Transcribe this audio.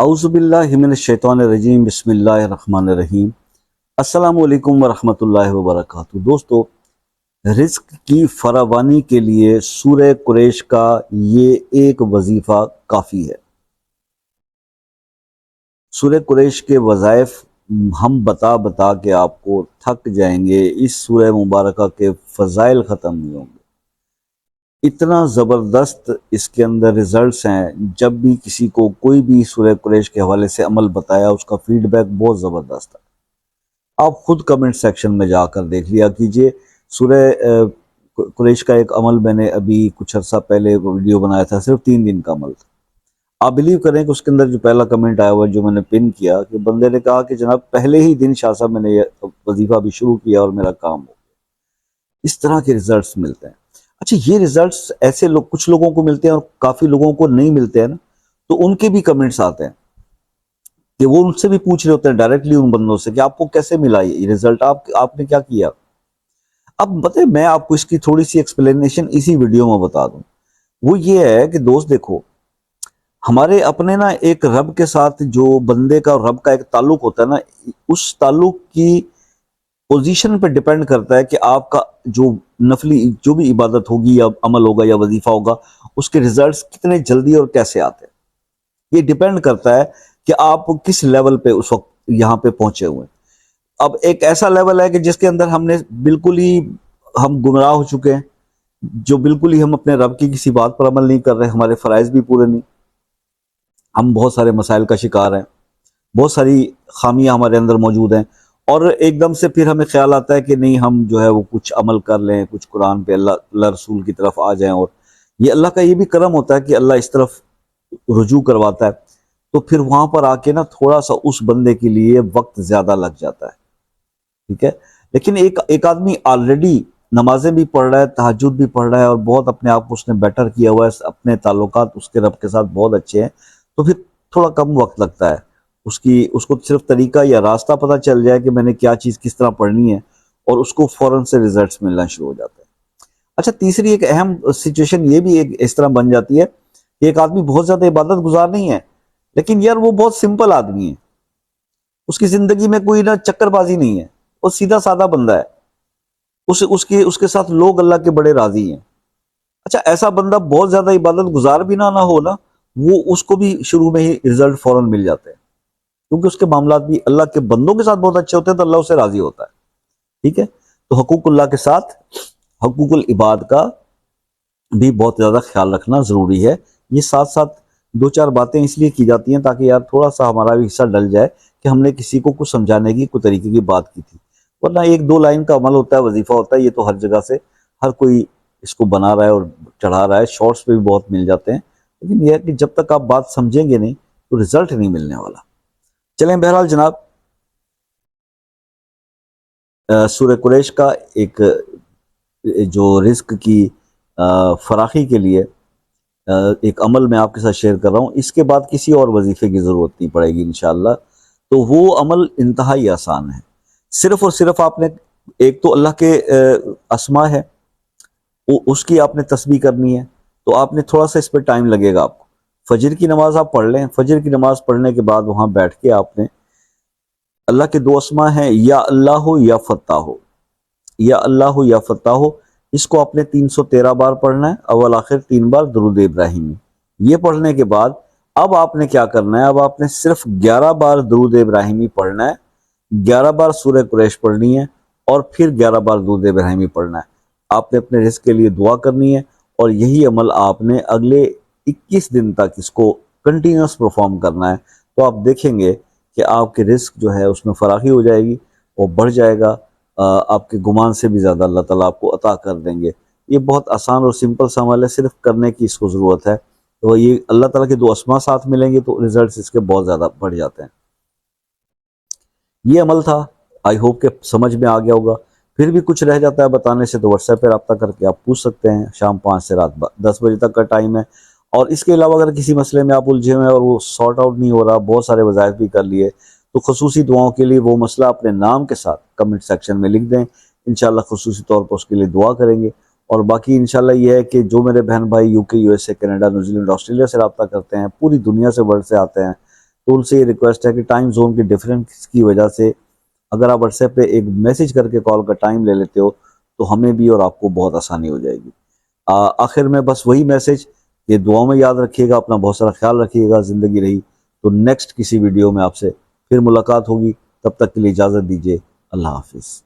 اعوذ باللہ من الشیطان الرجیم بسم اللہ الرحمن الرحیم۔ السلام علیکم ورحمۃ اللہ وبرکاتہ۔ دوستو، رزق کی فراوانی کے لیے سورہ قریش کا یہ ایک وظیفہ کافی ہے۔ سورہ قریش کے وظائف ہم بتا بتا کے آپ کو تھک جائیں گے، اس سورہ مبارکہ کے فضائل ختم نہیں ہوں گے۔ اتنا زبردست اس کے اندر ریزلٹس ہیں، جب بھی کسی کو کوئی بھی سورہ قریش کے حوالے سے عمل بتایا اس کا فیڈ بیک بہت زبردست ہے۔ آپ خود کمنٹ سیکشن میں جا کر دیکھ لیا کیجئے۔ سورہ قریش کا ایک عمل میں نے ابھی کچھ عرصہ پہلے ویڈیو بنایا تھا، صرف 3 دن کا عمل تھا۔ آپ بلیو کریں کہ اس کے اندر جو پہلا کمنٹ آیا ہوا جو میں نے پن کیا، کہ بندے نے کہا کہ جناب پہلے ہی دن شاہ صاحب میں نے یہ وظیفہ بھی شروع کیا اور میرا کام ہو گیا۔ اس طرح کے ریزلٹس ملتے ہیں۔ اچھا، یہ ریزلٹس ایسے کچھ لوگوں کو ملتے ہیں اور کافی لوگوں کو نہیں ملتے ہیں نا، تو ان کے بھی کمنٹس آتے ہیں کہ وہ ان سے بھی پوچھ رہے ہوتے ہیں ڈائریکٹلی ان بندوں سے کہ آپ کو کیسے ملا یہ ریزلٹ، آپ نے کیا کیا۔ اب بتائیں، میں آپ کو اس کی تھوڑی سی ایکسپلینیشن اسی ویڈیو میں بتا دوں۔ وہ یہ ہے کہ دوست دیکھو، ہمارے اپنے نا ایک رب کے ساتھ جو بندے کا اور رب کا ایک تعلق ہوتا ہے نا، اس تعلق کی پوزیشن پہ ڈیپینڈ کرتا ہے کہ آپ کا جو نفلی جو بھی عبادت ہوگی یا عمل ہوگا یا وظیفہ ہوگا، اس کے ریزلٹس کتنے جلدی اور کیسے آتے ہیں۔ یہ ڈیپینڈ کرتا ہے کہ آپ کس لیول پہ اس وقت یہاں پہ پہنچے ہوئے ہیں۔ اب ایک ایسا لیول ہے کہ جس کے اندر ہم نے بالکل ہی ہم گمراہ ہو چکے ہیں، جو بالکل ہی ہم اپنے رب کی کسی بات پر عمل نہیں کر رہے، ہمارے فرائض بھی پورے نہیں، ہم بہت سارے مسائل کا شکار ہیں، بہت ساری خامیاں ہمارے اندر موجود ہیں، اور ایک دم سے پھر ہمیں خیال آتا ہے کہ نہیں ہم جو ہے وہ کچھ عمل کر لیں، کچھ قرآن پہ اللہ رسول کی طرف آ جائیں، اور یہ اللہ کا یہ بھی کرم ہوتا ہے کہ اللہ اس طرف رجوع کرواتا ہے، تو پھر وہاں پر آ کے نا تھوڑا سا اس بندے کے لیے وقت زیادہ لگ جاتا ہے، ٹھیک ہے۔ لیکن ایک آدمی آلریڈی نمازیں بھی پڑھ رہا ہے، تہجد بھی پڑھ رہا ہے، اور بہت اپنے آپ کو اس نے بیٹر کیا ہوا ہے، اپنے تعلقات اس کے رب کے ساتھ بہت اچھے ہیں، تو پھر تھوڑا کم وقت لگتا ہے اس کو صرف طریقہ یا راستہ پتہ چل جائے کہ میں نے کیا چیز کس طرح پڑھنی ہے، اور اس کو فوراً سے ریزلٹس ملنا شروع ہو جاتا ہے۔ اچھا، تیسری ایک اہم سچویشن یہ بھی ایک اس طرح بن جاتی ہے کہ ایک آدمی بہت زیادہ عبادت گزار نہیں ہے، لیکن یار وہ بہت سمپل آدمی ہے، اس کی زندگی میں کوئی نہ چکر بازی نہیں ہے، وہ سیدھا سادہ بندہ ہے، اس کے ساتھ لوگ اللہ کے بڑے راضی ہیں۔ اچھا، ایسا بندہ بہت زیادہ عبادت گزار بھی نہ ہو نا، وہ اس کو بھی شروع میں ہی رزلٹ فوراً مل جاتے ہیں، کیونکہ اس کے معاملات بھی اللہ کے بندوں کے ساتھ بہت اچھے ہوتے ہیں، تو اللہ اسے راضی ہوتا ہے، ٹھیک ہے۔ تو حقوق اللہ کے ساتھ حقوق العباد کا بھی بہت زیادہ خیال رکھنا ضروری ہے۔ یہ ساتھ ساتھ 2-4 باتیں اس لیے کی جاتی ہیں تاکہ یار تھوڑا سا ہمارا بھی حصہ ڈل جائے کہ ہم نے کسی کو کچھ سمجھانے کی کوئی طریقے کی بات کی تھی، ورنہ 1-2 لائن کا عمل ہوتا ہے، وظیفہ ہوتا ہے، یہ تو ہر جگہ سے ہر کوئی اس کو بنا رہا ہے اور چڑھا رہا ہے، شارٹس پہ بھی بہت مل جاتے ہیں، لیکن یہ ہے کہ جب تک آپ بات سمجھیں گے نہیں تو رزلٹ نہیں ملنے والا۔ چلیں، بہرحال جناب، سورہ قریش کا ایک جو رزق کی فراخی کے لیے ایک عمل میں آپ کے ساتھ شیئر کر رہا ہوں، اس کے بعد کسی اور وظیفے کی ضرورت نہیں پڑے گی انشاءاللہ۔ تو وہ عمل انتہائی آسان ہے، صرف اور صرف آپ نے ایک تو اللہ کے اسماء ہے، اس کی آپ نے تسبیح کرنی ہے، تو آپ نے تھوڑا سا اس پہ ٹائم لگے گا آپ کو۔ فجر کی نماز آپ پڑھ لیں، فجر کی نماز پڑھنے کے بعد وہاں بیٹھ کے آپ نے اللہ کے 2 اسماء ہیں، یا اللہ ہو یا فتح ہو، یا اللہ ہو یا فتح ہو، اس کو آپ نے 313 بار پڑھنا ہے، اول آخر 3 بار درود ابراہیمی۔ یہ پڑھنے کے بعد اب آپ نے کیا کرنا ہے، اب آپ نے صرف 11 بار درود ابراہیمی پڑھنا ہے، 11 بار سورہ قریش پڑھنی ہے، اور پھر 11 بار درود ابراہیمی پڑھنا ہے۔ آپ نے اپنے رزق کے لیے دعا کرنی ہے، اور یہی عمل آپ نے اگلے 21 دن تک اس کو کنٹینیوس پرفارم کرنا ہے، تو آپ دیکھیں گے کہ آپ کے رزق جو ہے اس میں فراخی ہو جائے گی، وہ بڑھ جائے گا، آپ کے گمان سے بھی زیادہ اللہ تعالیٰ آپ کو عطا کر دیں گے۔ یہ بہت آسان اور سمپل سا عمل ہے، صرف کرنے کی اس کو ضرورت ہے، تو یہ اللہ تعالیٰ کے 2 اسماء ساتھ ملیں گے تو ریزلٹس اس کے بہت زیادہ بڑھ جاتے ہیں۔ یہ عمل تھا، آئی ہوپ کہ سمجھ میں آ گیا ہوگا۔ پھر بھی کچھ رہ جاتا ہے بتانے سے تو واٹس ایپ پہ رابطہ کر کے آپ پوچھ سکتے ہیں، شام 5 سے رات 10 بجے تک کا ٹائم ہے۔ اور اس کے علاوہ اگر کسی مسئلے میں آپ الجھے ہوئے ہیں اور وہ سارٹ آؤٹ نہیں ہو رہا، بہت سارے وظائف بھی کر لیے، تو خصوصی دعاؤں کے لیے وہ مسئلہ اپنے نام کے ساتھ کمنٹ سیکشن میں لکھ دیں، انشاءاللہ خصوصی طور پر اس کے لیے دعا کریں گے۔ اور باقی انشاءاللہ یہ ہے کہ جو میرے بہن بھائی UK USA Canada New Zealand Australia سے رابطہ کرتے ہیں، پوری دنیا سے ورلڈ سے آتے ہیں، تو ان سے یہ ریکویسٹ ہے کہ ٹائم زون کی ڈفرینس کی وجہ سے اگر آپ واٹس ایپ پہ ایک میسج کر کے کال کا ٹائم لے لیتے ہو تو ہمیں بھی اور آپ کو بہت آسانی ہو جائے گی۔ آخر میں بس وہی میسج کہ دعاؤں میں یاد رکھیے گا، اپنا بہت سارا خیال رکھیے گا، زندگی رہی تو نیکسٹ کسی ویڈیو میں آپ سے پھر ملاقات ہوگی، تب تک کے لیے اجازت دیجیے، اللہ حافظ۔